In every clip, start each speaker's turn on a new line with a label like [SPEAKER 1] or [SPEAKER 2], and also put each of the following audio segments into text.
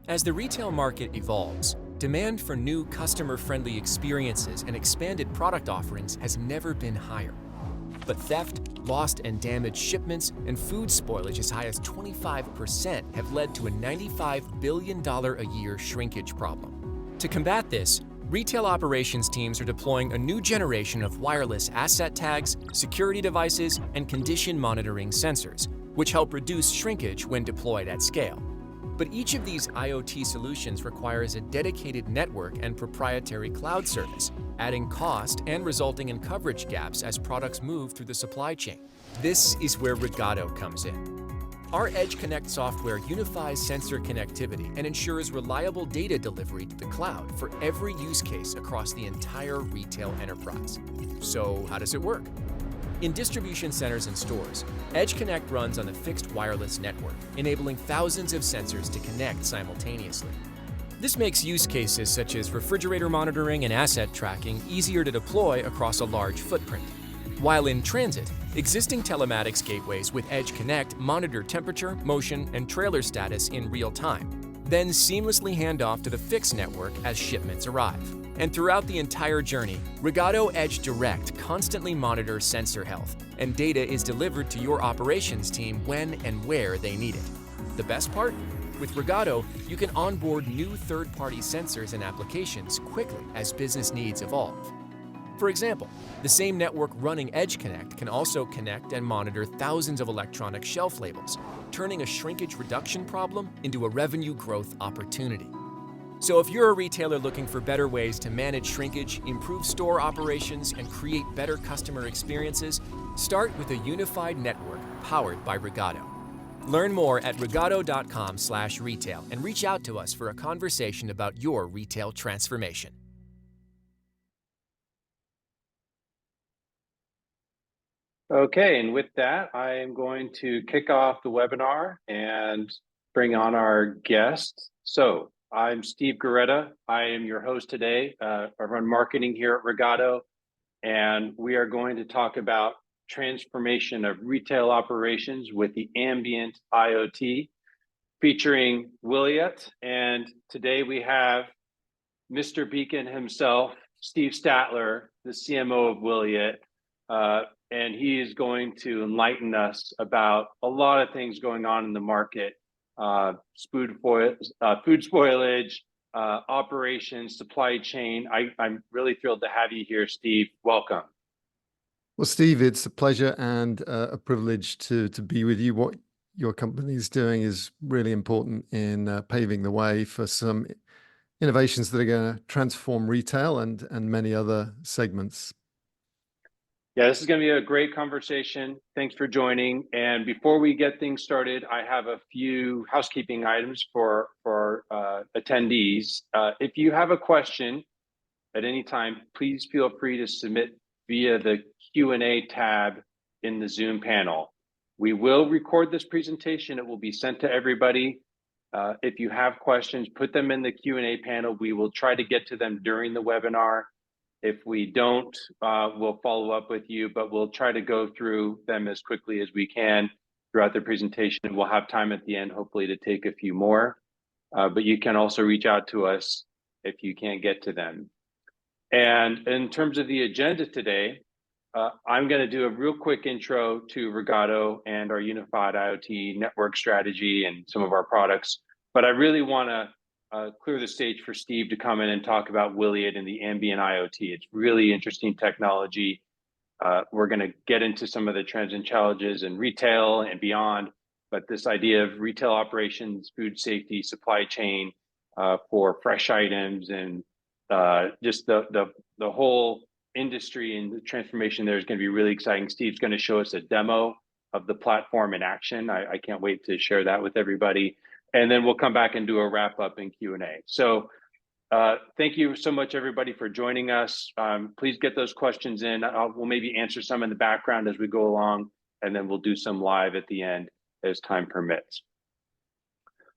[SPEAKER 1] As the retail market evolves, demand for new customer-friendly experiences and expanded product offerings has never been higher. But theft, lost and damaged shipments, and food spoilage as high as 25% have led to a $95 billion a year shrinkage problem. To combat this, retail operations teams are deploying a new generation of wireless asset tags, security devices, and condition monitoring sensors, which help reduce shrinkage when deployed at scale. But each of these IoT solutions requires a dedicated network and proprietary cloud service, adding cost and resulting in coverage gaps as products move through the supply chain. This is where Rigado comes in. Our Edge Connect software unifies sensor connectivity and ensures reliable data delivery to the cloud for every use case across the entire retail enterprise. So how does it work? In distribution centers and stores, Edge Connect runs on a fixed wireless network, enabling thousands of sensors to connect simultaneously. This makes use cases such as refrigerator monitoring and asset tracking easier to deploy across a large footprint. While in transit, existing telematics gateways with Edge Connect monitor temperature, motion, and trailer status in real time, then seamlessly hand off to the fixed network as shipments arrive. And throughout the entire journey, Rigado Edge Direct constantly monitors sensor health, and data is delivered to your operations team when and where they need it. The best part? With Rigado, you can onboard new third-party sensors and applications quickly as business needs evolve. For example, the same network running Edge Connect can also connect and monitor thousands of electronic shelf labels, turning a shrinkage reduction problem into a revenue growth opportunity. So if you're a retailer looking for better ways to manage shrinkage, improve store operations, and create better customer experiences, start with a unified network powered by Rigado. Learn more at rigado.com/retail and reach out to us for a conversation about your retail transformation.
[SPEAKER 2] Okay, and with that, I am going to kick off the webinar and bring on our guest. So I'm Steve Garretta. I am your host today. I run marketing here at Rigado, and we are going to talk about transformation of retail operations with the Ambient IoT, featuring Wiliot. And today we have Mr. Beacon himself, Steve Statler, the CMO of Wiliot, and he is going to enlighten us about a lot of things going on in the market, food spoilage, operations, supply chain. I'm really thrilled to have you here, Steve. Welcome.
[SPEAKER 3] Well, Steve, it's a pleasure and a privilege to be with you. What your company is doing is really important in paving the way for some innovations that are going to transform retail and many other segments.
[SPEAKER 2] Yeah, this is going to be a great conversation. Thanks for joining. And before we get things started, I have a few housekeeping items for attendees. If you have a question at any time, please feel free to submit via the Q&A tab in the Zoom panel. We will record this presentation. It will be sent to everybody. If you have questions, put them in the Q&A panel. We will try to get to them during the webinar. If we don't, we'll follow up with you, but we'll try to go through them as quickly as we can throughout the presentation. We'll have time at the end, hopefully, to take a few more. But you can also reach out to us if you can't get to them. And in terms of the agenda today, I'm going to do a real quick intro to Rigado and our unified IoT network strategy and some of our products. But I really want to clear the stage for Steve to come in and talk about Wiliot and the Ambient IoT. It's really interesting technology. We're going to get into some of the trends and challenges in retail and beyond, but this idea of retail operations, food safety, supply chain for fresh items, and just the whole industry and the transformation there is going to be really exciting. Steve's going to show us a demo of the platform in action. I can't wait to share that with everybody. And then we'll come back and do a wrap up in Q&A. So thank you so much, everybody, for joining us. Please get those questions in. We'll maybe answer some in the background as we go along, and then we'll do some live at the end as time permits.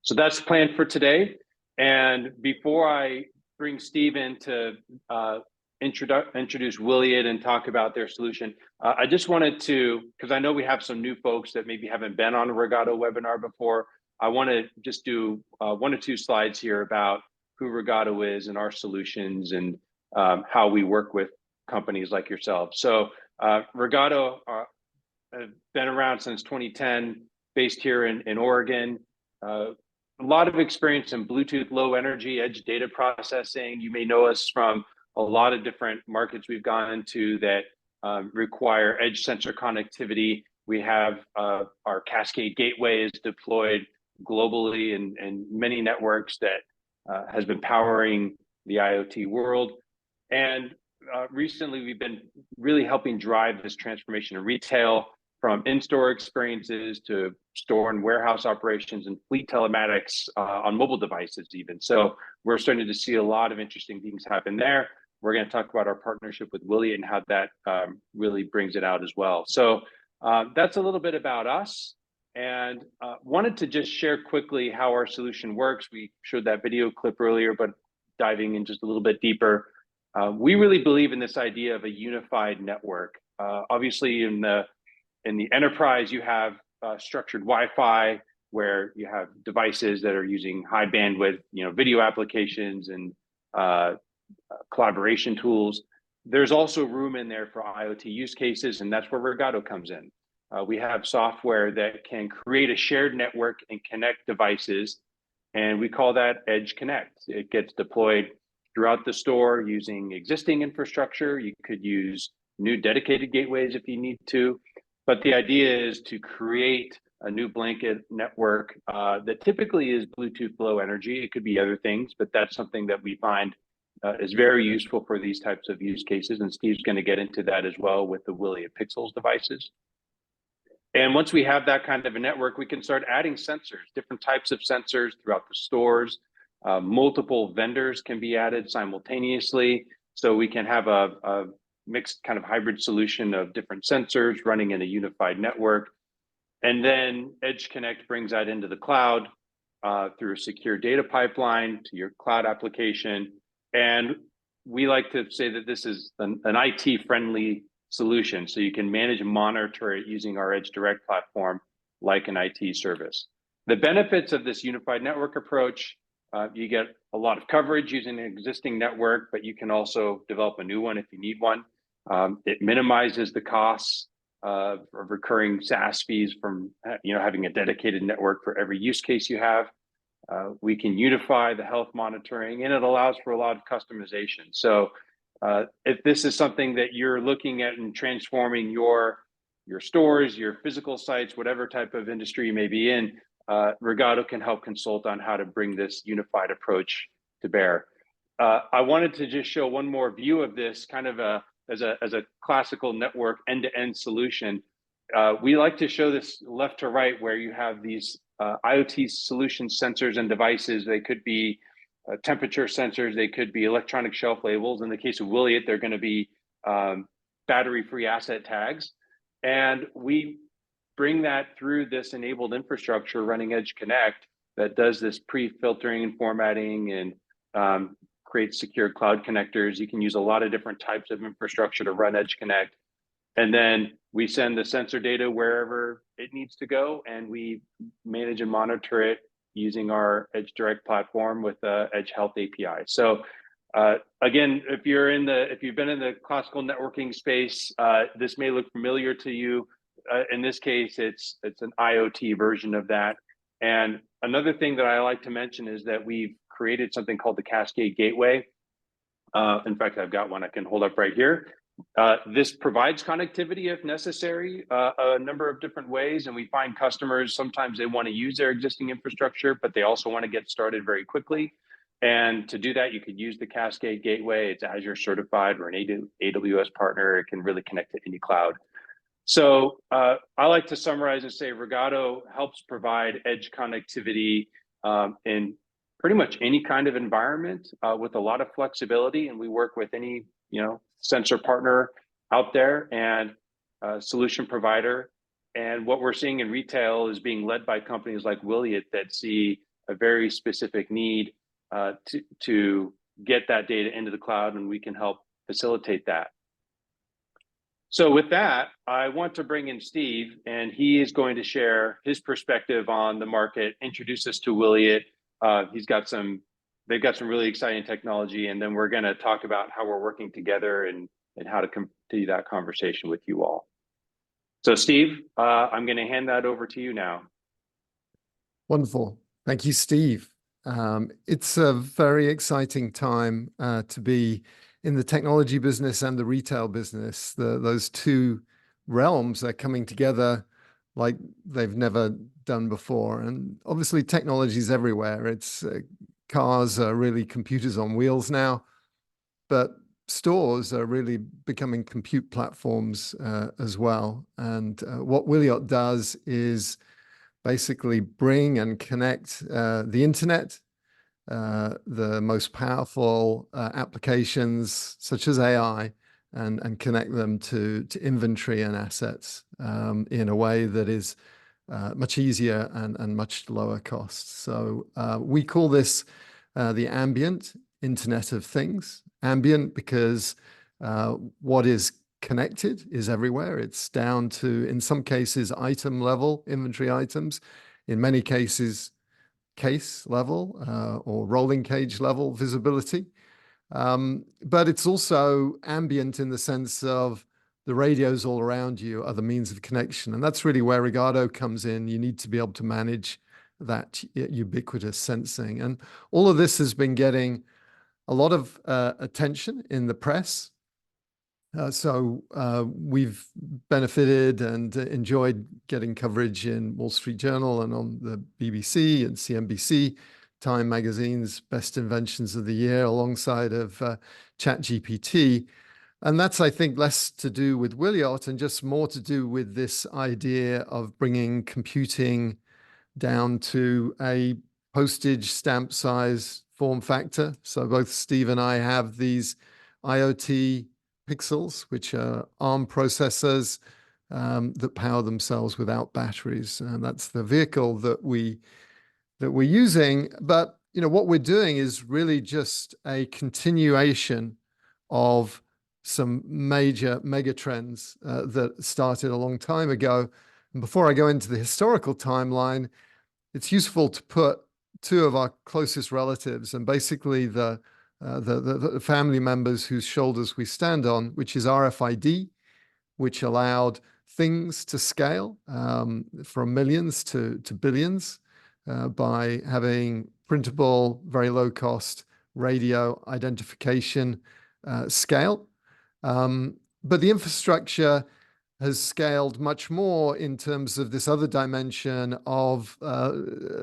[SPEAKER 2] So that's the plan for today. And before I bring Steve in to introduce Wiliot and talk about their solution, I just wanted to, because I know we have some new folks that maybe haven't been on a Rigado webinar before, I want to just do 1 or 2 slides here about who Rigado is and our solutions and how we work with companies like yourselves. So Rigado have been around since 2010, based here in Oregon. A lot of experience in Bluetooth low energy edge data processing. You may know us from a lot of different markets we've gone into that require edge sensor connectivity. We have our Cascade Gateway is deployed globally in many networks that has been powering the IoT world. And recently, we've been really helping drive this transformation in retail, from in-store experiences to store and warehouse operations and fleet telematics on mobile devices even. So we're starting to see a lot of interesting things happen there. We're going to talk about our partnership with Wiliot and how that really brings it out as well. So that's a little bit about us. And wanted to just share quickly how our solution works. We showed that video clip earlier, but diving in just a little bit deeper. We really believe in this idea of a unified network. Obviously, in the enterprise, you have structured Wi-Fi, where you have devices that are using high bandwidth, video applications and collaboration tools. There's also room in there for IoT use cases, and that's where Rigado comes in. We have software that can create a shared network and connect devices, and we call that Edge Connect. It gets deployed throughout the store using existing infrastructure. You could use new dedicated gateways if you need to, but the idea is to create a new blanket network that typically is Bluetooth low energy. It could be other things, but that's something that we find is very useful for these types of use cases. And Steve's going to get into that as well with the Wiliot Pixels devices. And once we have that kind of a network, we can start adding sensors, different types of sensors throughout the stores. Multiple vendors can be added simultaneously. So we can have a mixed kind of hybrid solution of different sensors running in a unified network. And then Edge Connect brings that into the cloud through a secure data pipeline to your cloud application. And we like to say that this is an IT-friendly solution. So you can manage and monitor it using our Edge Direct platform like an IT service. The benefits of this unified network approach, you get a lot of coverage using an existing network, but you can also develop a new one if you need one. It minimizes the costs of recurring SaaS fees from having a dedicated network for every use case you have. We can unify the health monitoring, and it allows for a lot of customization. So if this is something that you're looking at and transforming your stores, your physical sites, whatever type of industry you may be in, Rigado can help consult on how to bring this unified approach to bear. I wanted to just show one more view of this kind of as a classical network end-to-end solution. We like to show this left to right, where you have these IoT solution sensors and devices. They could be temperature sensors, they could be electronic shelf labels. In the case of Wiliot, they're going to be battery-free asset tags. And we bring that through this enabled infrastructure running Edge Connect that does this pre-filtering and formatting and creates secure cloud connectors. You can use a lot of different types of infrastructure to run Edge Connect. And then we send the sensor data wherever it needs to go, and we manage and monitor it using our Edge Direct platform with the Edge Health API. So again, if you've been in the classical networking space, this may look familiar to you. In this case, it's an IoT version of that. And another thing that I like to mention is that we've created something called the Cascade Gateway. In fact, I've got one I can hold up right here. This provides connectivity if necessary, a number of different ways. And we find customers, sometimes they want to use their existing infrastructure, but they also want to get started very quickly. And to do that, you could use the Cascade Gateway. It's Azure certified or an AWS partner. It can really connect to any cloud. So I like to summarize and say Rigado helps provide edge connectivity in pretty much any kind of environment with a lot of flexibility. And we work with any sensor partner out there and solution provider. And what we're seeing in retail is being led by companies like Wiliot that see a very specific need to get that data into the cloud, and we can help facilitate that. So with that, I want to bring in Steve, and he is going to share his perspective on the market, introduce us to Wiliot. They've got some really exciting technology, and then we're going to talk about how we're working together and how to continue that conversation with you all. So Steve, I'm going to hand that over to you now.
[SPEAKER 3] Wonderful. Thank you, Steve. It's a very exciting time to be in the technology business and the retail business. Those two realms are coming together like they've never done before. And obviously technology is everywhere. It's cars are really computers on wheels now, but stores are really becoming compute platforms as well. And what Wiliot does is basically bring and connect the internet, the most powerful applications such as AI, and connect them to inventory and assets in a way that is much easier and much lower cost. So we call this the ambient Internet of Things. Ambient because what is connected is everywhere. It's down to, in some cases, item level inventory items, in many cases, case level or rolling cage level visibility. But it's also ambient in the sense of the radios all around you are the means of connection. And that's really where Rigado comes in. You need to be able to manage that ubiquitous sensing. And all of this has been getting a lot of attention in the press. So we've benefited and enjoyed getting coverage in Wall Street Journal and on the BBC and CNBC, Time Magazine's Best Inventions of the Year, alongside of ChatGPT. And that's, I think, less to do with Wiliot and just more to do with this idea of bringing computing down to a postage stamp size form factor. So both Steve and I have these IoT pixels, which are ARM processors that power themselves without batteries. And that's the vehicle that we're using. But what we're doing is really just a continuation of some major mega trends that started a long time ago. And before I go into the historical timeline, it's useful to put two of our closest relatives and basically the family members whose shoulders we stand on, which is RFID, which allowed things to scale from millions to billions by having printable, very low cost radio identification scale. But the infrastructure has scaled much more in terms of this other dimension of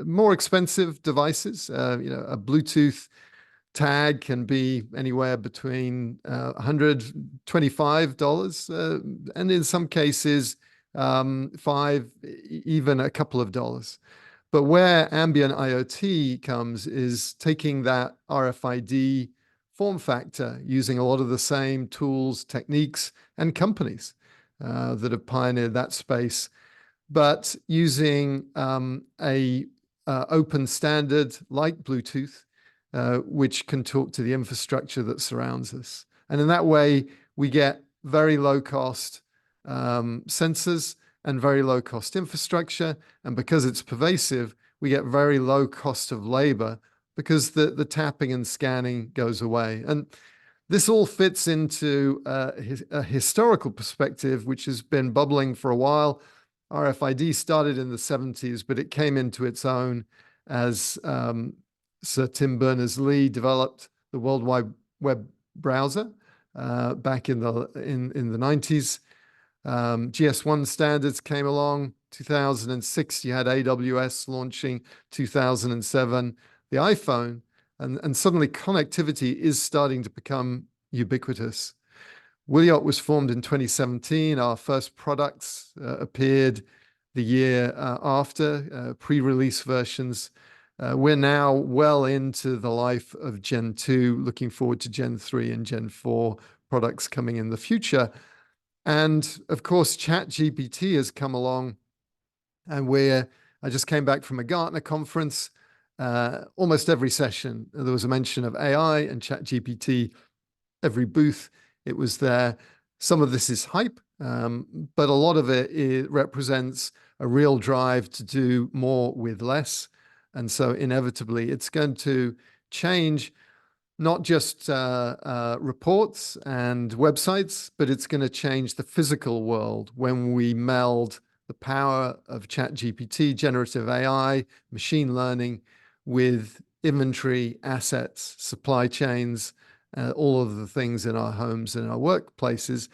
[SPEAKER 3] more expensive devices. A Bluetooth tag can be anywhere between $125 and in some cases $5, even a couple of dollars. But where ambient IoT comes is taking that RFID form factor, using a lot of the same tools, techniques, and companies that have pioneered that space, but using a open standard like Bluetooth, which can talk to the infrastructure that surrounds us. And in that way, we get very low cost sensors and very low cost infrastructure. And because it's pervasive, we get very low cost of labor because the tapping and scanning goes away. And this all fits into a historical perspective, which has been bubbling for a while. RFID started in the 70s, but it came into its own as Sir Tim Berners-Lee developed the World Wide Web browser back in the 90s. GS1 standards came along. 2006, you had AWS launching. 2007, the iPhone. And suddenly connectivity is starting to become ubiquitous. Wiliot was formed in 2017. Our first products appeared the year after, pre-release versions. We're now well into the life of Gen 2, looking forward to Gen 3 and Gen 4 products coming in the future. And of course, ChatGPT has come along, and I just came back from a Gartner conference. Almost every session, there was a mention of AI and ChatGPT. Every booth, it was there. Some of this is hype, but a lot of it represents a real drive to do more with less. And so inevitably, it's going to change not just reports and websites, but it's going to change the physical world when we meld the power of ChatGPT, generative AI, machine learning with inventory, assets, supply chains, all of the things in our homes and our workplaces.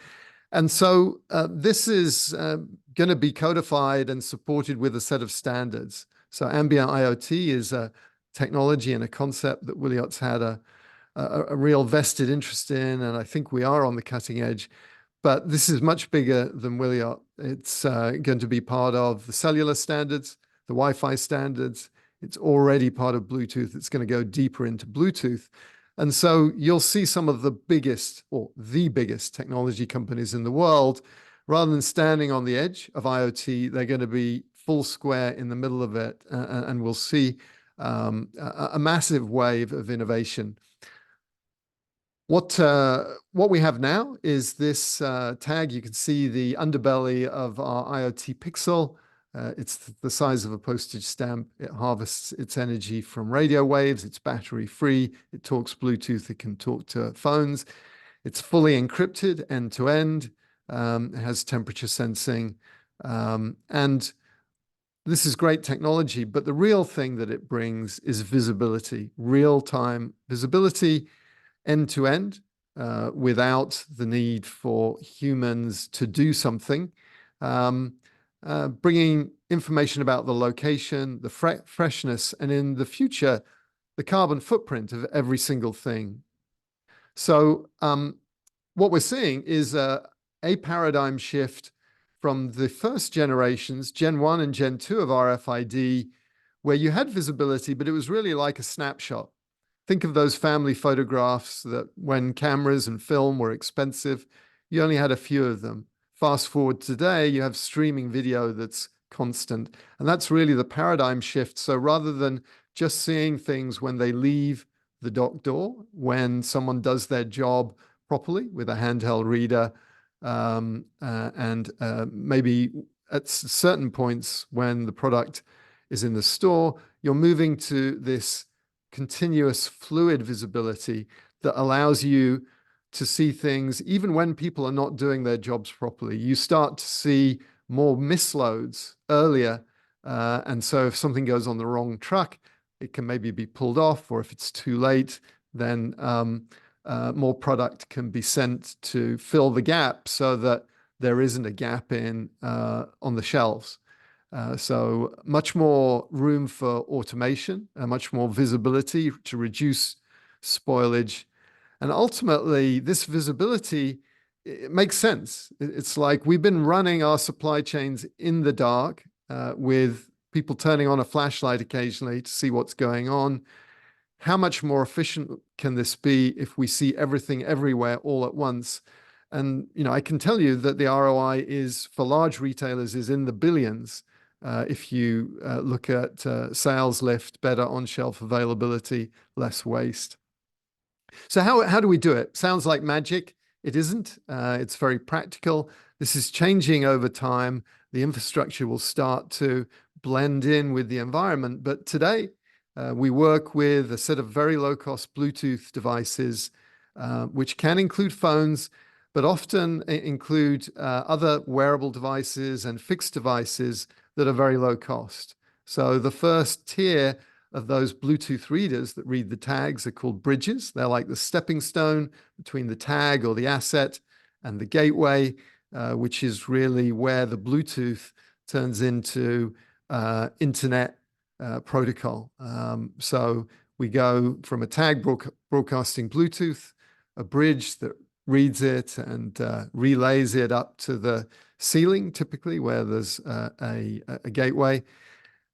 [SPEAKER 3] And so this is going to be codified and supported with a set of standards. So Ambient IoT is a technology and a concept that Wiliot's had a real vested interest in, and I think we are on the cutting edge. But this is much bigger than Wiliot. It's going to be part of the cellular standards, the Wi-Fi standards. It's already part of Bluetooth. It's going to go deeper into Bluetooth. And so you'll see some of the biggest, or the biggest technology companies in the world, rather than standing on the edge of IoT, they're going to be full square in the middle of it. And we'll see a massive wave of innovation. What we have now is this tag. You can see the underbelly of our IoT Pixel. It's the size of a postage stamp. It harvests its energy from radio waves. It's battery free. It talks Bluetooth. It can talk to phones. It's fully encrypted end to end. It has temperature sensing. And this is great technology, but the real thing that it brings is visibility, real-time visibility, end to end, without the need for humans to do something. Bringing information about the location, the freshness, and in the future, the carbon footprint of every single thing. So what we're seeing is a paradigm shift from the first generations, Gen 1 and Gen 2 of RFID, where you had visibility, but it was really like a snapshot. Think of those family photographs that when cameras and film were expensive, you only had a few of them. Fast forward today, you have streaming video that's constant. And that's really the paradigm shift. So rather than just seeing things when they leave the dock door, when someone does their job properly with a handheld reader, and maybe at certain points when the product is in the store, you're moving to this continuous fluid visibility that allows you to see things even when people are not doing their jobs properly. You start to see more misloads earlier. And so if something goes on the wrong truck, it can maybe be pulled off, or if it's too late, then more product can be sent to fill the gap so that there isn't a gap on the shelves. So much more room for automation, much more visibility to reduce spoilage. And ultimately, this visibility, it makes sense. It's like we've been running our supply chains in the dark with people turning on a flashlight occasionally to see what's going on. How much more efficient can this be if we see everything everywhere all at once? And I can tell you that the ROI is for large retailers is in the billions. If you look at sales lift, better on-shelf availability, less waste. So how do we do it? Sounds like magic. It isn't. It's very practical. This is changing over time. The infrastructure will start to blend in with the environment. But today, we work with a set of very low-cost Bluetooth devices, which can include phones, but often include other wearable devices and fixed devices that are very low cost. So the first tier of those Bluetooth readers that read the tags are called bridges. They're like the stepping stone between the tag or the asset and the gateway, which is really where the Bluetooth turns into internet protocol. So we go from a tag broadcasting Bluetooth, a bridge that reads it and relays it up to the ceiling, typically where there's a gateway.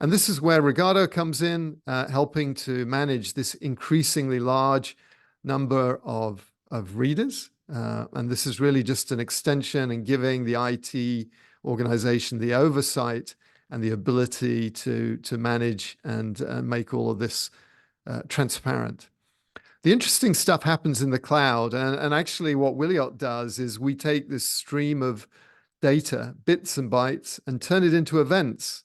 [SPEAKER 3] And this is where Rigado comes in, helping to manage this increasingly large number of readers. And this is really just an extension and giving the IT organization the oversight and the ability to manage and make all of this transparent. The interesting stuff happens in the cloud. And actually what Wiliot does is we take this stream of data, bits and bytes, and turn it into events.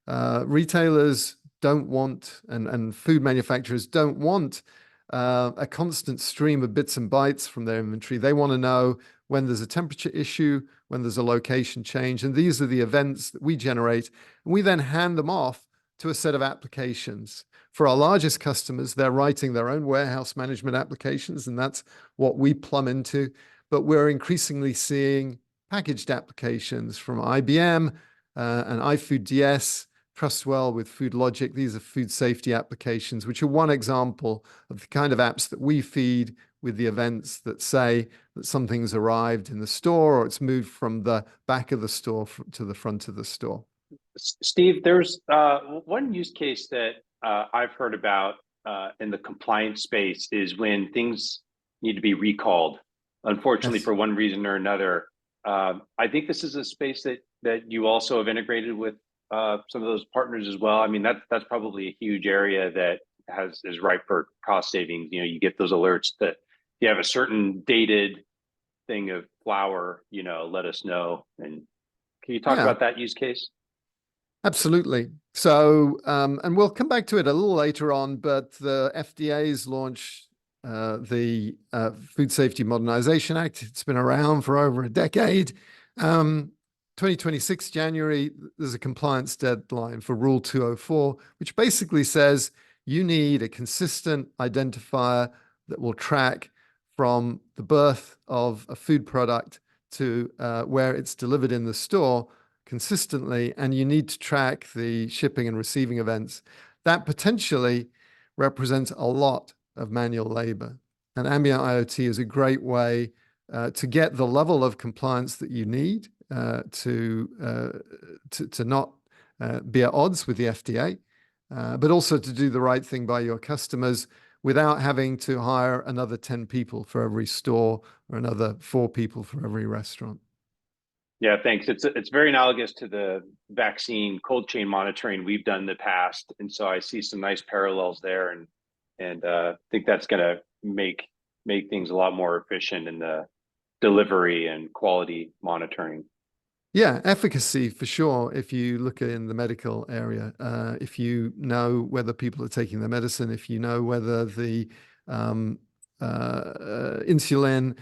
[SPEAKER 3] Retailers don't want, and food manufacturers don't want a constant stream of bits and bytes from their inventory. They want to know when there's a temperature issue, when there's a location change, and these are the events that we generate. And we then hand them off to a set of applications. For our largest customers, they're writing their own warehouse management applications, and that's what we plumb into. But we're increasingly seeing packaged applications from IBM and iFood DS, Trustwell with Food Logic. These are food safety applications, which are one example of the kind of apps that we feed with the events that say that something's arrived in the store or it's moved from the back of the store to the front of the store.
[SPEAKER 2] Steve, there's one use case that I've heard about in the compliance space is when things need to be recalled, unfortunately,
[SPEAKER 3] Yes.
[SPEAKER 2] for one reason or another. I think this is a space that you also have integrated with some of those partners as well. I mean, that's probably a huge area that is ripe for cost savings. You know, you get those alerts that you have a certain dated thing of flour, you know, let us know. And can you talk about that use case?
[SPEAKER 3] Absolutely. So, and we'll come back to it a little later on, but the FDA's launched the Food Safety Modernization Act. It's been around for over a decade. 2026 January, there's a compliance deadline for Rule 204, which basically says you need a consistent identifier that will track from the birth of a food product to where it's delivered in the store consistently, and you need to track the shipping and receiving events. That potentially represents a lot of manual labor. And Ambient IoT is a great way to get the level of compliance that you need to not be at odds with the FDA, but also to do the right thing by your customers without having to hire another 10 people for every store or another 4 people for every restaurant.
[SPEAKER 2] Yeah, thanks. It's very analogous to the vaccine cold chain monitoring we've done in the past, and so I see some nice parallels there, and think that's going to make things a lot more efficient in the delivery and quality monitoring.
[SPEAKER 3] Yeah, efficacy for sure. If you look in the medical area, if you know whether people are taking their medicine, if you know whether the insulin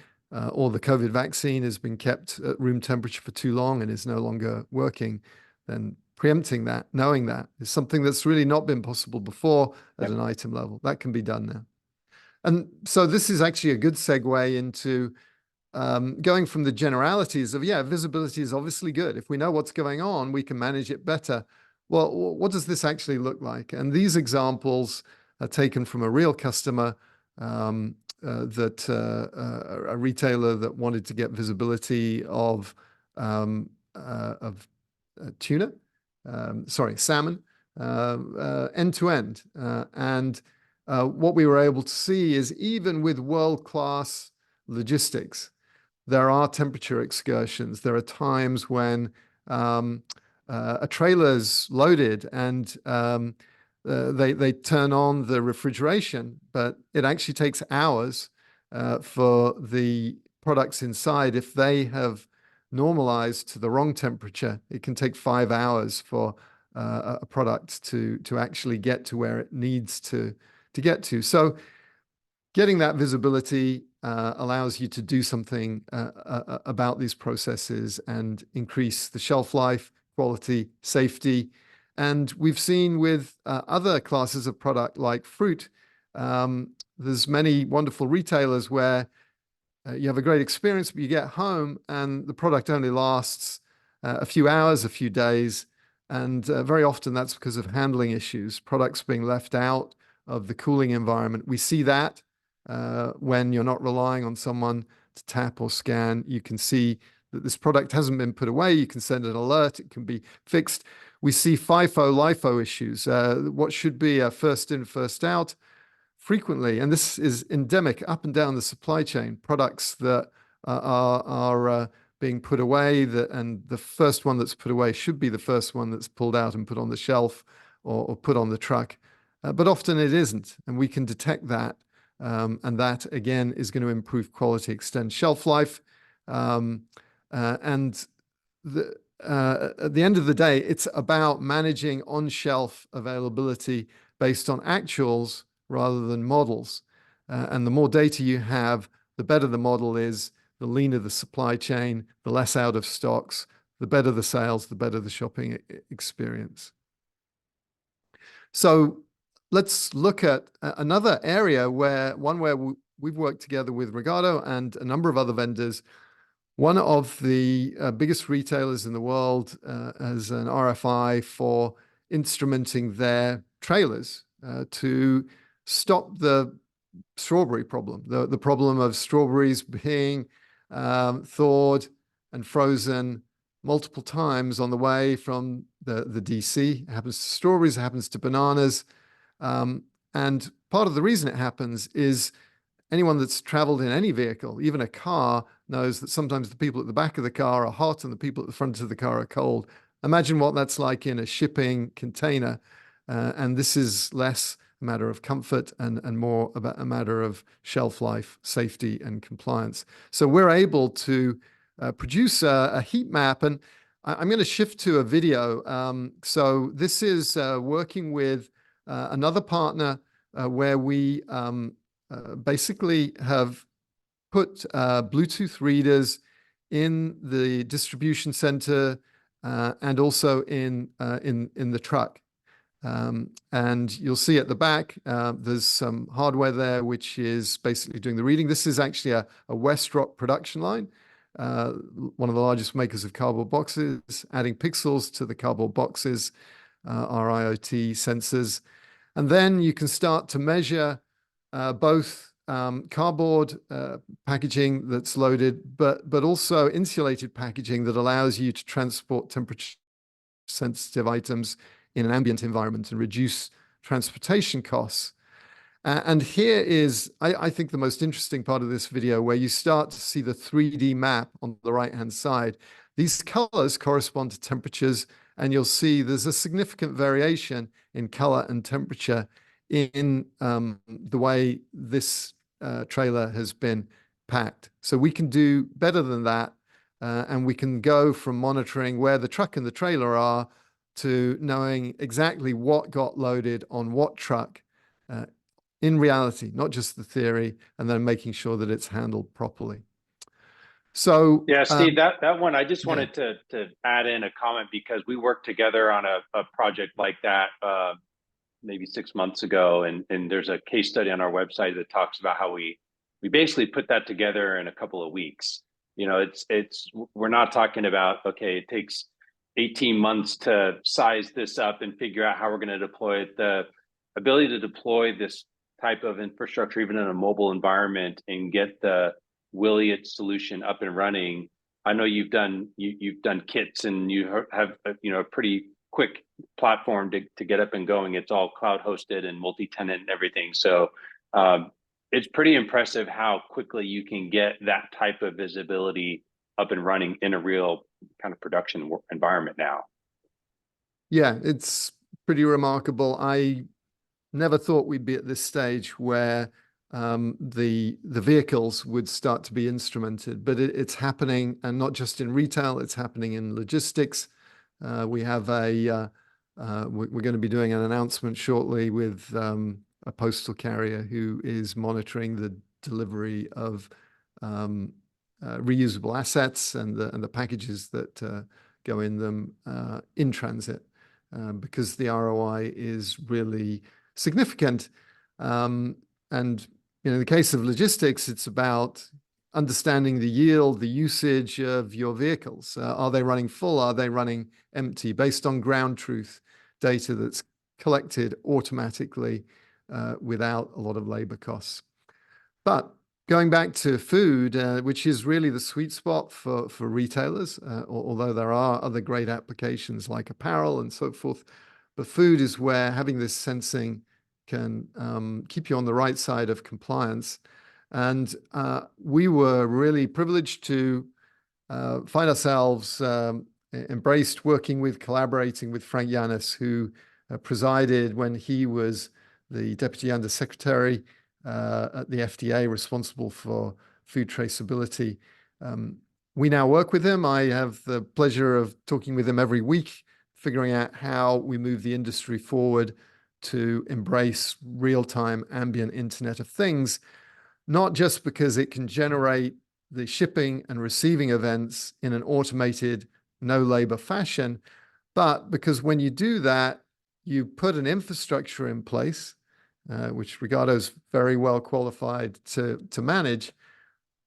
[SPEAKER 3] or the COVID vaccine has been kept at room temperature for too long and is no longer working, then preempting that, knowing that, is something that's really not been possible before at an item level. That can be done now. And so this is actually a good segue into going from the generalities of, visibility is obviously good. If we know what's going on, we can manage it better. Well, what does this actually look like? And these examples are taken from a real customer, a retailer that wanted to get visibility of tuna, salmon, end to end. And what we were able to see is even with world-class logistics, there are temperature excursions. There are times when a trailer's loaded and they turn on the refrigeration, but it actually takes hours for the products inside. If they have normalized to the wrong temperature, it can take 5 hours for a product to actually get to where it needs to get to. So getting that visibility allows you to do something about these processes and increase the shelf life, quality, safety. And we've seen with other classes of product like fruit, there's many wonderful retailers where you have a great experience, but you get home and the product only lasts a few hours, a few days. And very often that's because of handling issues, products being left out of the cooling environment. We see that when you're not relying on someone to tap or scan. You can see that this product hasn't been put away. You can send an alert. It can be fixed. We see FIFO, LIFO issues, what should be a first in, first out frequently. And this is endemic up and down the supply chain. Products that are being put away, and the first one that's put away should be the first one that's pulled out and put on the shelf or put on the truck. But often it isn't. And we can detect that And that, again, is going to improve quality, extend shelf life. And at the end of the day, it's about managing on-shelf availability based on actuals rather than models. And the more data you have, the better the model is, the leaner the supply chain, the less out of stocks, the better the sales, the better the shopping experience. So let's look at another area where we've worked together with Rigado and a number of other vendors. One of the biggest retailers in the world has an RFI for instrumenting their trailers to stop the strawberry problem, the problem of strawberries being thawed and frozen multiple times on the way from the DC. It happens to strawberries, it happens to bananas. And part of the reason it happens is anyone that's traveled in any vehicle, even a car, knows that sometimes the people at the back of the car are hot and the people at the front of the car are cold. Imagine what that's like in a shipping container. And this is less a matter of comfort and more about a matter of shelf life, safety, and compliance. So we're able to produce a heat map. And I'm going to shift to a video. So this is working with another partner where we basically have put Bluetooth readers in the distribution center and also in the truck. And you'll see at the back, there's some hardware there, which is basically doing the reading. This is actually a Westrock production line, one of the largest makers of cardboard boxes. Adding pixels to the cardboard boxes are IoT sensors. And then you can start to measure both cardboard packaging that's loaded, but also insulated packaging that allows you to transport temperature-sensitive items in an ambient environment and reduce transportation costs. And here is, I think, the most interesting part of this video, where you start to see the 3D map on the right-hand side. These colors correspond to temperatures, and you'll see there's a significant variation in color and temperature in the way this trailer has been packed. So we can do better than that, and we can go from monitoring where the truck and the trailer are to knowing exactly what got loaded on what truck in reality, not just the theory, and then making sure that it's handled properly. So
[SPEAKER 2] yeah, Steve, that one, I just wanted to add in a comment, because we worked together on a project like that maybe 6 months ago, and there's a case study on our website that talks about how we basically put that together in a couple of weeks. You know, we're not talking about, okay, it takes 18 months to size this up and figure out how we're going to deploy it. The ability to deploy this type of infrastructure, even in a mobile environment, and get the Wiliot solution up and running. I know you've done kits, and you have a pretty quick platform to get up and going. It's all cloud hosted and multi-tenant and everything. So it's pretty impressive how quickly you can get that type of visibility up and running in a real kind of production environment now.
[SPEAKER 3] Yeah, it's pretty remarkable. I never thought we'd be at this stage where the vehicles would start to be instrumented, but it's happening, and not just in retail, it's happening in logistics. We have we're going to be doing an announcement shortly with a postal carrier who is monitoring the delivery of reusable assets and the packages that go in them in transit, because the ROI is really significant. And in the case of logistics, it's about understanding the yield, the usage of your vehicles. Are they running full? Are they running empty? Based on ground truth data that's collected automatically without a lot of labor costs. But going back to food, which is really the sweet spot for retailers, although there are other great applications like apparel and so forth, but food is where having this sensing can keep you on the right side of compliance. And we were really privileged to find ourselves embraced collaborating with Frank Yanis, who presided when he was the Deputy Undersecretary at the FDA responsible for food traceability. We now work with him. I have the pleasure of talking with him every week, figuring out how we move the industry forward to embrace real-time ambient Internet of Things, not just because it can generate the shipping and receiving events in an automated, no-labor fashion, but because when you do that, you put an infrastructure in place, which Rigado's very well qualified to manage,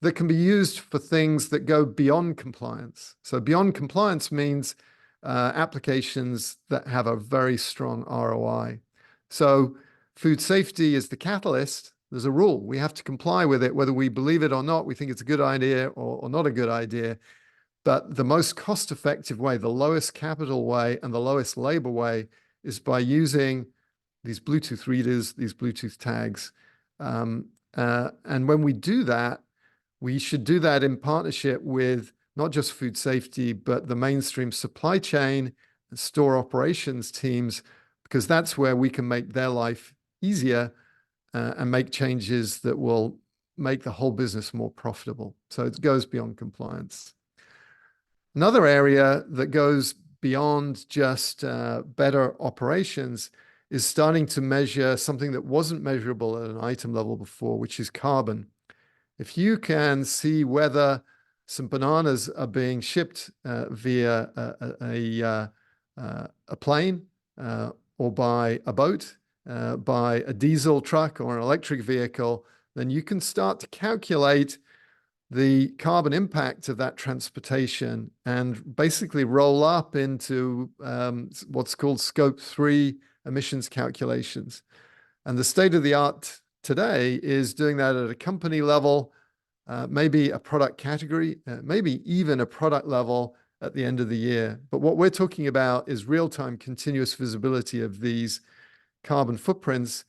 [SPEAKER 3] that can be used for things that go beyond compliance. So beyond compliance means applications that have a very strong ROI. So food safety is the catalyst. There's a rule. We have to comply with it, whether we believe it or not. We think it's a good idea or not a good idea. But the most cost-effective way, the lowest capital way, and the lowest labor way is by using these Bluetooth readers, these Bluetooth tags. And when we do that, we should do that in partnership with not just food safety, but the mainstream supply chain and store operations teams, because that's where we can make their life easier and make changes that will make the whole business more profitable. So it goes beyond compliance. Another area that goes beyond just better operations is starting to measure something that wasn't measurable at an item level before, which is carbon. If you can see whether some bananas are being shipped via a plane or by a boat, by a diesel truck or an electric vehicle, then you can start to calculate the carbon impact of that transportation and basically roll up into what's called Scope 3 emissions calculations. And the state of the art today is doing that at a company level, maybe a product category, maybe even a product level at the end of the year. But what we're talking about is real-time continuous visibility of these carbon footprints.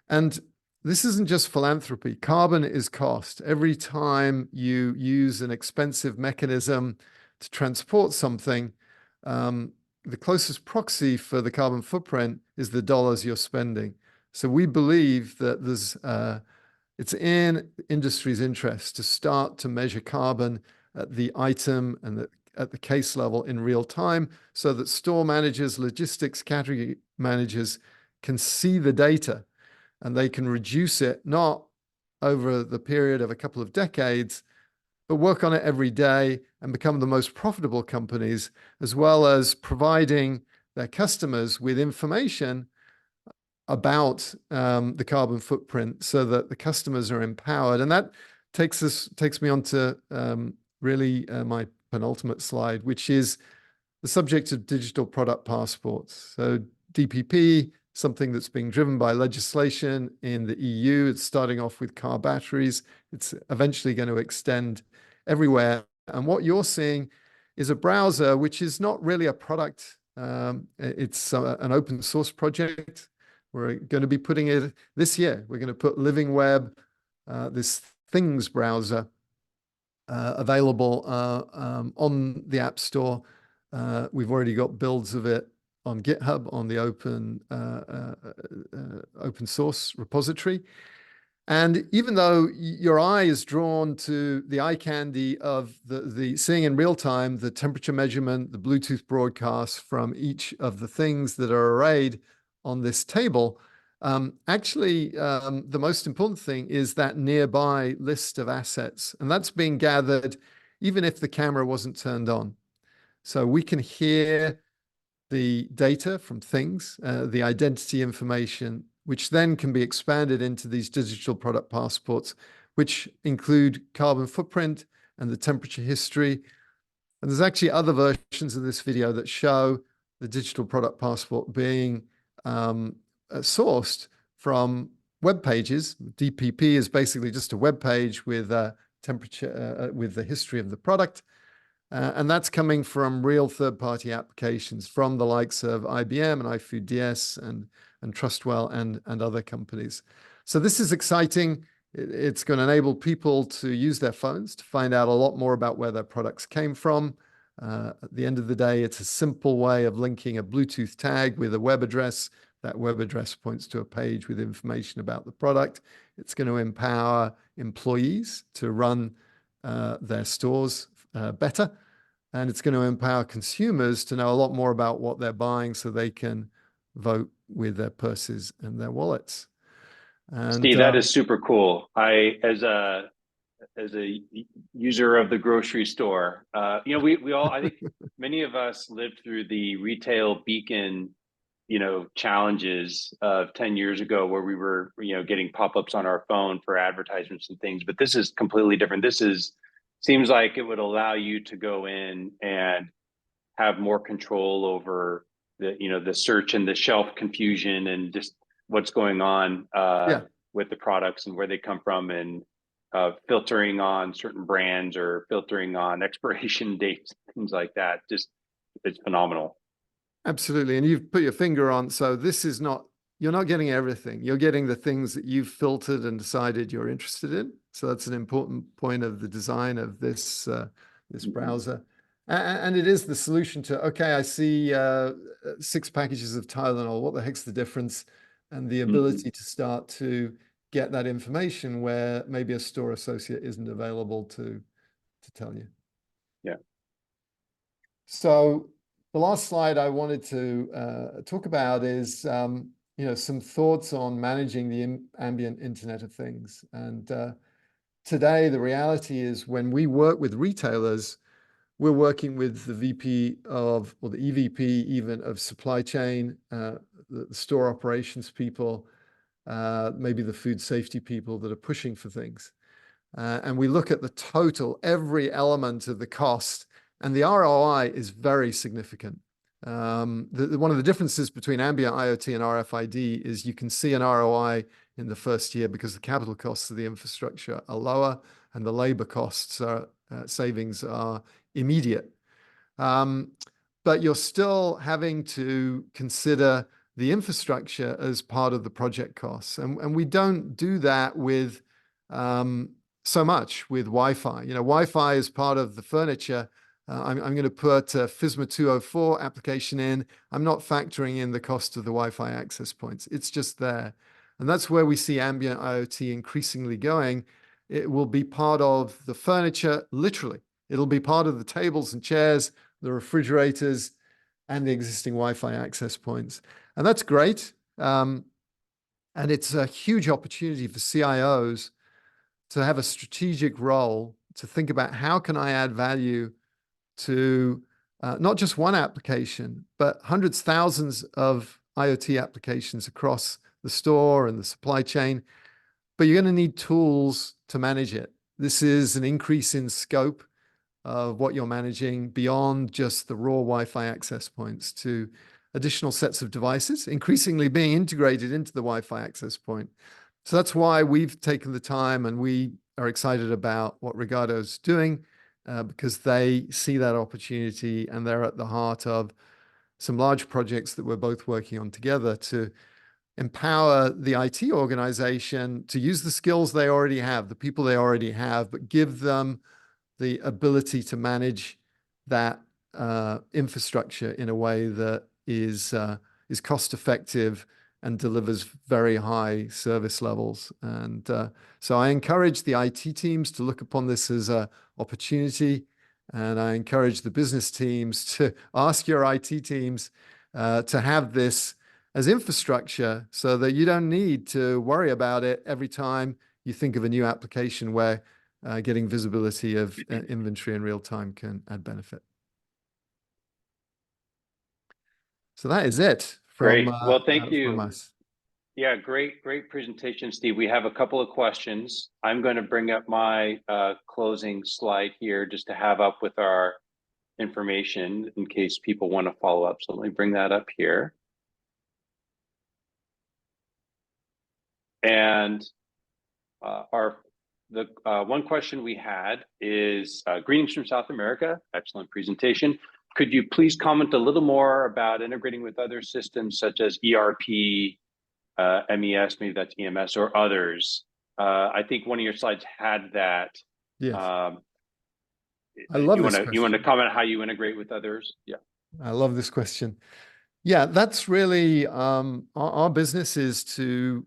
[SPEAKER 3] And this isn't just philanthropy. Carbon is cost. Every time you use an expensive mechanism to transport something, the closest proxy for the carbon footprint is the dollars you're spending. So we believe that it's in industry's interest to start to measure carbon at the item and at the case level in real time, so that store managers, logistics category managers can see the data and they can reduce it, not over the period of a couple of decades, but work on it every day and become the most profitable companies, as well as providing their customers with information about the carbon footprint so that the customers are empowered. And that takes me on to really my penultimate slide, which is the subject of digital product passports. So DPP, something that's being driven by legislation in the EU. It's starting off with car batteries. It's eventually going to extend everywhere. And what you're seeing is a browser, which is not really a product. It's an open source project. We're going to be putting it this year. We're going to put Living Web, this Things browser, available on the App Store. We've already got builds of it on GitHub, on the open source repository. And even though your eye is drawn to the eye candy of the seeing in real time, the temperature measurement, the Bluetooth broadcast from each of the things that are arrayed on this table, actually, the most important thing is that nearby list of assets. And that's being gathered even if the camera wasn't turned on. So we can hear the data from things, the identity information, which then can be expanded into these digital product passports, which include carbon footprint and the temperature history. And there's actually other versions of this video that show the digital product passport being sourced from web pages. DPP is basically just a web page with temperature, with the history of the product. And that's coming from real third-party applications from the likes of IBM and iFoodDS and Trustwell and other companies. So this is exciting. It's going to enable people to use their phones to find out a lot more about where their products came from. At the end of the day, it's a simple way of linking a Bluetooth tag with a web address that web address points to a page with information about the product. It's going to empower employees to run their stores better. And it's going to empower consumers to know a lot more about what they're buying so they can vote with their purses and their wallets. And
[SPEAKER 2] Steve, that is super cool. As a user of the grocery store, we all, I think many of us lived through the retail beacon, challenges of 10 years ago where we were, getting pop-ups on our phone for advertisements and things, but this is completely different. Seems like it would allow you to go in and have more control over the search and the shelf confusion and just what's going on with the products and where they come from, and filtering on certain brands or filtering on expiration dates, things like that. Just, it's phenomenal.
[SPEAKER 3] Absolutely. And you've put your finger on, so this is not, you're not getting everything. You're getting the things that you've filtered and decided you're interested in. So that's an important point of the design of this browser. And it is the solution to, okay, I see 6 packages of Tylenol. What the heck's the difference? And the ability to start to get that information where maybe a store associate isn't available to tell you.
[SPEAKER 2] Yeah.
[SPEAKER 3] So the last slide I wanted to talk about is, some thoughts on managing the ambient Internet of Things. And today, the reality is when we work with retailers, we're working with the VP of, or the EVP even of supply chain, the store operations people, maybe the food safety people that are pushing for things. And we look at the total, every element of the cost, and the ROI is very significant. One of the differences between ambient IoT and RFID is you can see an ROI in the first year because the capital costs of the infrastructure are lower and the labor costs savings are immediate. But you're still having to consider the infrastructure as part of the project costs. And we don't do that with so much with Wi-Fi. Wi-Fi is part of the furniture. I'm going to put a FSMA 204 application in. I'm not factoring in the cost of the Wi-Fi access points. It's just there. And that's where we see ambient IoT increasingly going. It will be part of the furniture, literally. It'll be part of the tables and chairs, the refrigerators, and the existing Wi-Fi access points. And that's great. And it's a huge opportunity for CIOs to have a strategic role to think about how can I add value to not just one application, but hundreds, thousands of IoT applications across the store and the supply chain. But you're going to need tools to manage it. This is an increase in scope of what you're managing beyond just the raw Wi-Fi access points to additional sets of devices, increasingly being integrated into the Wi-Fi access point. So that's why we've taken the time and we are excited about what Rigado's doing because they see that opportunity and they're at the heart of some large projects that we're both working on together to empower the IT organization to use the skills they already have, the people they already have, but give them the ability to manage that infrastructure in a way that is cost effective and delivers very high service levels. And so I encourage the IT teams to look upon this as an opportunity. And I encourage the business teams to ask your IT teams to have this as infrastructure so that you don't need to worry about it every time you think of a new application where getting visibility of inventory in real time can add benefit. So that is it from,
[SPEAKER 2] great. Well, thank you.
[SPEAKER 3] From us.
[SPEAKER 2] Yeah, great presentation, Steve. We have a couple of questions. I'm going to bring up my closing slide here just to have up with our information in case people want to follow up. So let me bring that up here. And the one question we had is, greetings from South America, excellent presentation. Could you please comment a little more about integrating with other systems such as ERP, MES, maybe that's EMS or others? I think one of your slides had that.
[SPEAKER 3] Yes. I love this question.
[SPEAKER 2] You want to comment how you integrate with others? Yeah.
[SPEAKER 3] I love this question. Yeah, that's really our business is to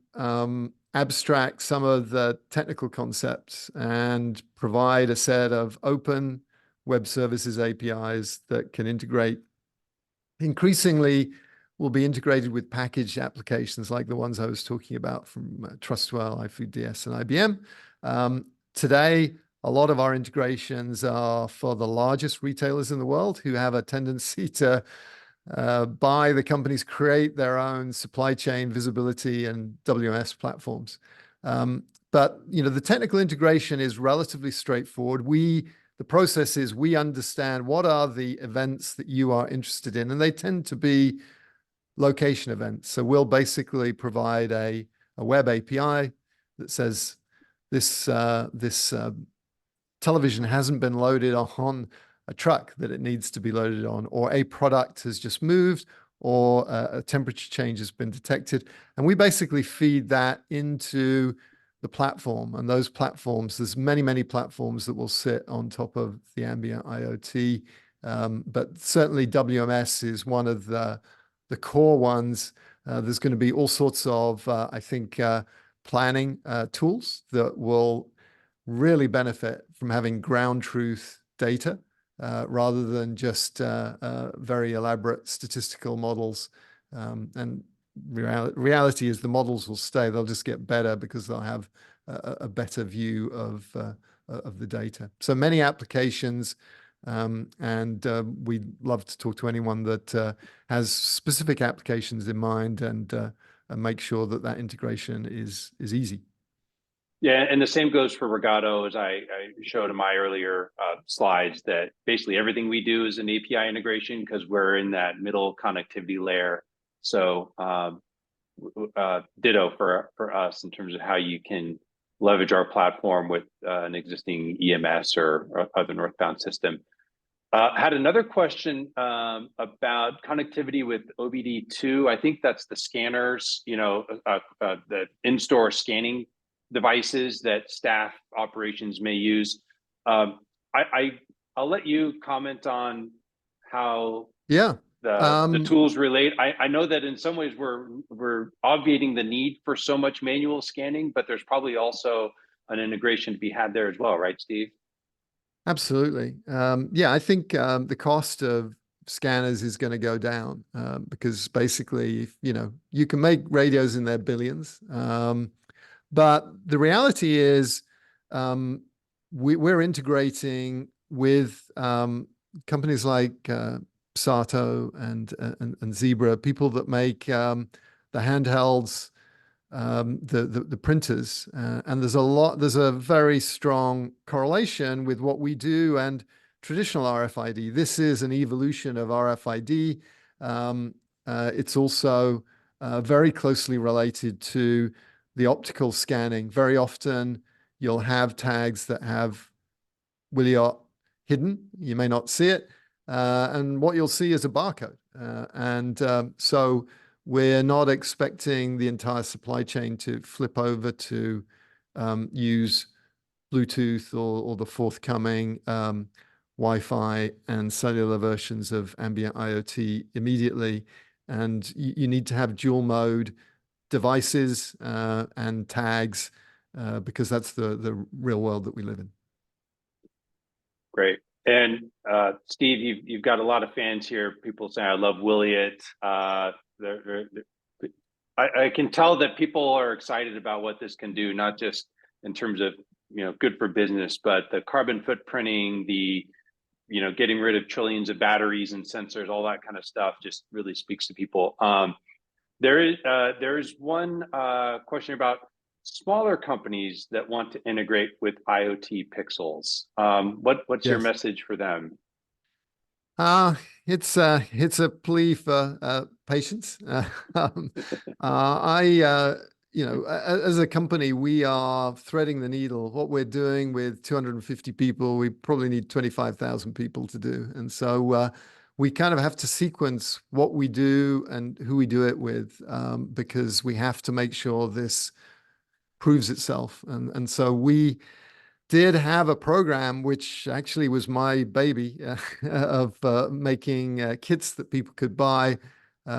[SPEAKER 3] abstract some of the technical concepts and provide a set of open web services APIs that can integrate. Increasingly, will be integrated with packaged applications like the ones I was talking about from Trustwell, iFoodDS, and IBM. Today, a lot of our integrations are for the largest retailers in the world who have a tendency to buy the companies, create their own supply chain visibility and WMS platforms. But the technical integration is relatively straightforward. The process is we understand what are the events that you are interested in, and they tend to be location events. So we'll basically provide a web API that says this television hasn't been loaded on a truck that it needs to be loaded on, or a product has just moved, or a temperature change has been detected. And we basically feed that into the platform. And those platforms, there's many, many platforms that will sit on top of the Ambient IoT. But certainly WMS is one of the core ones. There's going to be all sorts of, I think, planning tools that will really benefit from having ground truth data rather than just very elaborate statistical models. And reality is the models will stay. They'll just get better because they'll have a better view of the data. So many applications, and we'd love to talk to anyone that has specific applications in mind and make sure that that integration is easy.
[SPEAKER 2] Yeah, and the same goes for Rigado, as I showed in my earlier slides, that basically everything we do is an API integration because we're in that middle connectivity layer. So ditto for us in terms of how you can leverage our platform with an existing EMS or other northbound system. Had another question about connectivity with OBD2. I think that's the scanners, the in-store scanning devices that staff operations may use. I'll let you comment on how the tools relate. I know that in some ways we're obviating the need for so much manual scanning, but there's probably also an integration to be had there as well, right, Steve?
[SPEAKER 3] Absolutely. Yeah, I think the cost of scanners is going to go down because basically, you can make radios in their billions. But the reality is we're integrating with companies like Sato and Zebra, people that make the handhelds, the printers, and there's a very strong correlation with what we do and traditional RFID. This is an evolution of RFID. It's also very closely related to the optical scanning. Very often you'll have tags that have Wiliot hidden. You may not see it. And what you'll see is a barcode. So we're not expecting the entire supply chain to flip over to use Bluetooth or the forthcoming Wi-Fi and cellular versions of Ambient IoT immediately. And you need to have dual mode devices and tags because that's the real world that we live in.
[SPEAKER 2] Great. And Steve, you've got a lot of fans here. People say, I love Wiliot. I can tell that people are excited about what this can do, not just in terms of, good for business, but the carbon footprinting, the, getting rid of trillions of batteries and sensors, all that kind of stuff just really speaks to people. There is one question about smaller companies that want to integrate with IoT pixels. What's your message for them?
[SPEAKER 3] It's a plea for patience. As a company, we are threading the needle. What we're doing with 250 people, we probably need 25,000 people to do. And so we kind of have to sequence what we do and who we do it with because we have to make sure this proves itself. And so we did have a program, which actually was my baby, of making kits that people could buy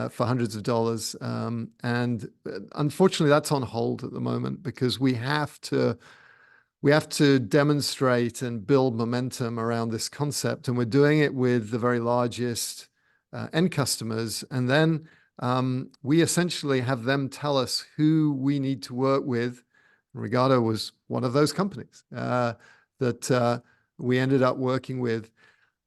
[SPEAKER 3] for hundreds of dollars. And unfortunately, that's on hold at the moment because we have to demonstrate and build momentum around this concept. And we're doing it with the very largest end customers. And then we essentially have them tell us who we need to work with. Rigado was one of those companies that we ended up working with.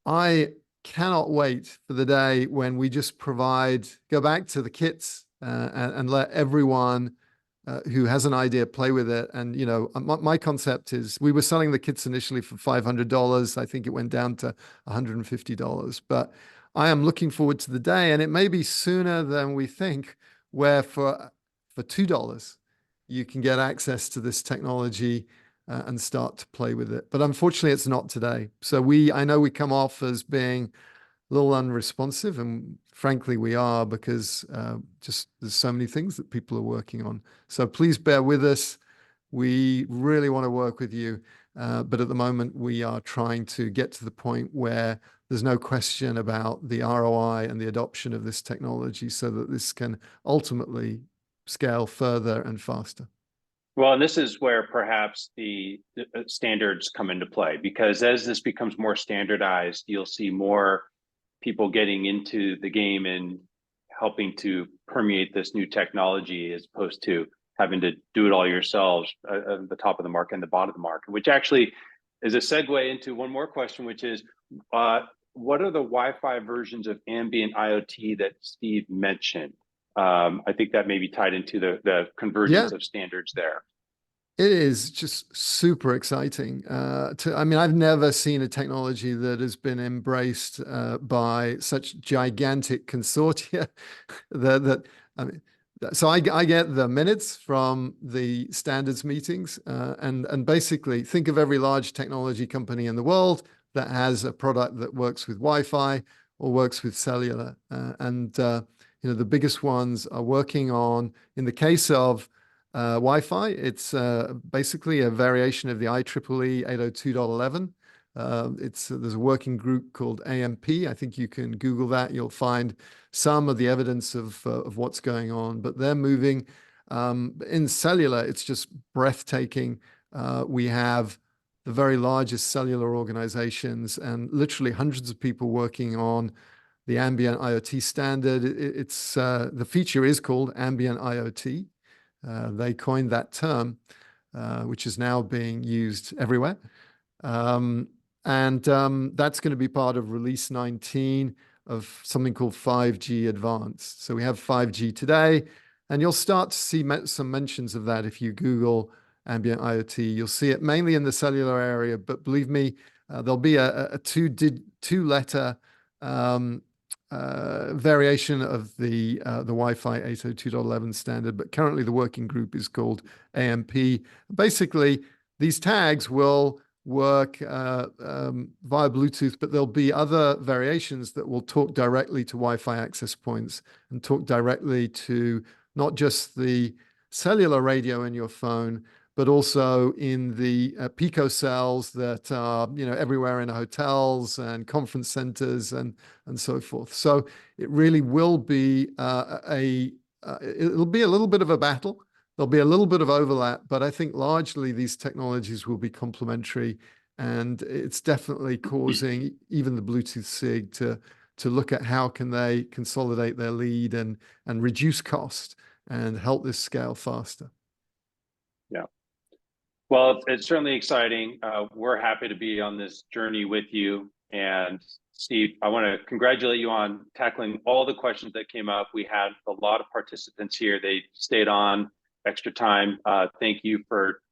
[SPEAKER 3] I cannot wait for the day when we just go back to the kits and let everyone who has an idea play with it. And, you know, my concept is we were selling the kits initially for $500. I think it went down to $150. But I am looking forward to the day, and it may be sooner than we think, where for $2, you can get access to this technology and start to play with it. But unfortunately, it's not today. So I know we come off as being a little unresponsive, and frankly, we are, because just there's so many things that people are working on. So please bear with us. We really want to work with you. But at the moment, we are trying to get to the point where there's no question about the ROI and the adoption of this technology so that this can ultimately scale further and faster.
[SPEAKER 2] Well, and this is where perhaps the standards come into play, because as this becomes more standardized, you'll see more people getting into the game and helping to permeate this new technology, as opposed to having to do it all yourselves at the top of the market and the bottom of the market, which actually is a segue into one more question, which is, what are the Wi-Fi versions of Ambient IoT that Steve mentioned? I think that may be tied into the convergence of standards there.
[SPEAKER 3] It is just super exciting. I mean, I've never seen a technology that has been embraced by such gigantic consortia. So I get the minutes from the standards meetings, and basically think of every large technology company in the world that has a product that works with Wi-Fi or works with cellular. You know, the biggest ones are working on, in the case of Wi-Fi, it's basically a variation of the IEEE 802.11. There's a working group called AMP. I think you can Google that. You'll find some of the evidence of what's going on. But they're moving. In cellular, it's just breathtaking. We have the very largest cellular organizations and literally hundreds of people working on the Ambient IoT standard. The feature is called Ambient IoT. They coined that term, which is now being used everywhere. That's going to be part of release 19 of something called 5G Advanced. So we have 5G today, and you'll start to see some mentions of that if you Google Ambient IoT. You'll see it mainly in the cellular area, but believe me, there'll be a two-letter variation of the Wi-Fi 802.11 standard, but currently the working group is called AMP. Basically, these tags will work via Bluetooth, but there'll be other variations that will talk directly to Wi-Fi access points and talk directly to not just the cellular radio in your phone, but also in the pico cells that are, you know, everywhere in hotels and conference centers and so forth. So it really will be it'll be a little bit of a battle. There'll be a little bit of overlap, but I think largely these technologies will be complementary, and it's definitely causing even the Bluetooth SIG to look at how can they consolidate their lead and reduce cost and help this scale faster.
[SPEAKER 2] Yeah. Well, it's certainly exciting. We're happy to be on this journey with you. And Steve, I want to congratulate you on tackling all the questions that came up. We had a lot of participants here. They stayed on extra time. Thank you for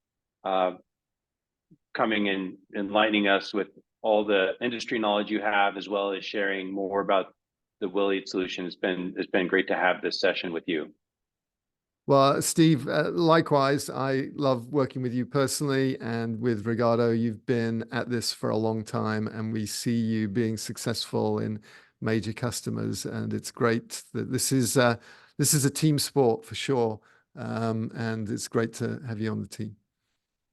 [SPEAKER 2] coming and enlightening us with all the industry knowledge you have, as well as sharing more about the Wiliot solution. It's been great to have this session with you.
[SPEAKER 3] Well, Steve, likewise, I love working with you personally and with Rigado. You've been at this for a long time, and we see you being successful in major customers. And it's great that this is a team sport for sure. And it's great to have you on the team.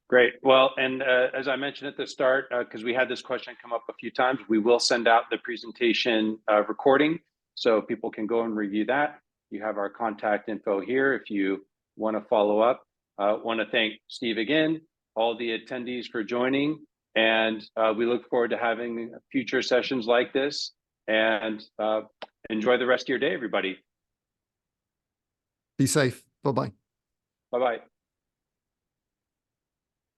[SPEAKER 2] Great. Well, and as I mentioned at the start, because we had this question come up a few times, we will send out the presentation recording. so people can go and review that. You have our contact info here if you want to follow up. Want to thank Steve again, all the attendees for joining, and we look forward to having future sessions like this. And enjoy the rest of your day, everybody.
[SPEAKER 3] Be safe. Bye-bye.
[SPEAKER 2] Bye-bye.